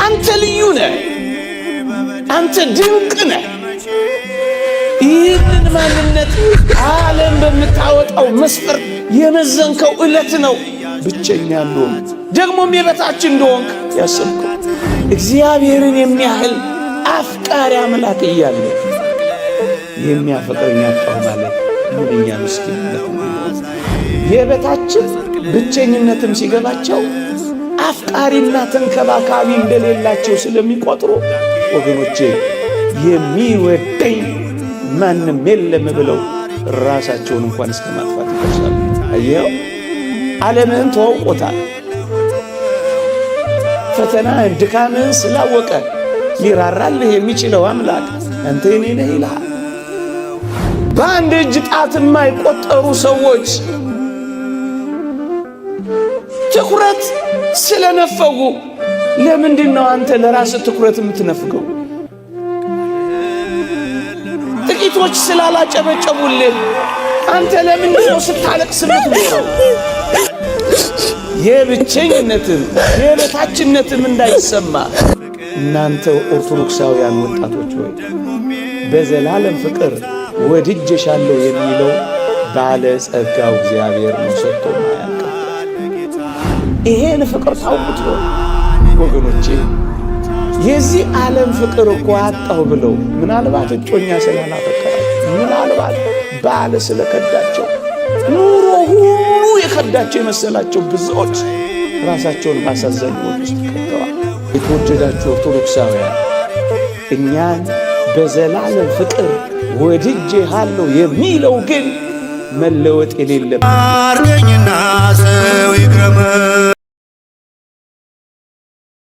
አንተ ልዩ ነህ፣ አንተ ድንቅ ነህ። ይህንን ማንነት ዓለም በምታወጣው መስፈርት የመዘንከው ዕለት ነው ብቸኛ እንደሆንክ ደግሞም የበታች እንደሆንክ ያሰብከው። እግዚአብሔርን የሚያህል አፍቃሪ አምላክ እያለ የሚያፈቅረኝ አጣሁ ማለት ምንኛ ምስኪንነት ነው። የበታችን ብቸኝነትም ሲገባቸው አፍቃሪና ተንከባካቢ እንደሌላቸው ስለሚቆጥሩ ወገኖቼ የሚወደኝ ማንም የለም ብለው ራሳቸውን እንኳን እስከ ማጥፋት ይደርሳሉ። አየው፣ ዓለምን ተዋውቆታል። ፈተናህን ድካምህን ስላወቀ ሊራራልህ የሚችለው አምላክ አንተ የኔ ነህ ይልሃል። በአንድ እጅ ጣት የማይቆጠሩ ሰዎች ትኩረት ስለነፈጉ ለምንድን ነው አንተ ለራስህ ትኩረት የምትነፍገው? ጥቂቶች ስላላጨበጨቡልህ አንተ ለምንድን ነው ስታለቅስ የምትኖረው? የብቸኝነትም የበታችነትም እንዳይሰማ እናንተ ኦርቶዶክሳውያን ወጣቶች ሆይ በዘላለም ፍቅር ወድጄሻለሁ የሚለው ባለ ጸጋው እግዚአብሔር ነው ሰጥቶ ማያልቅ። ይሄን ፍቅር ታውቁት ነው ወገኖቼ። የዚህ ዓለም ፍቅር እኮ አጣሁ ብለው ምናልባት እጮኛ ስላላፈቀራቸው፣ ምናልባት ባለ ስለከዳቸው፣ ኑሮ ሁሉ የከዳቸው የመሰላቸው ብዙዎች ራሳቸውን ማሳዘን ውስጥ ከተዋል። የተወደዳችሁ ኦርቶዶክሳውያን እኛን በዘላለም ፍቅር ወድጄሃለሁ የሚለው ግን መለወጥ የሌለበት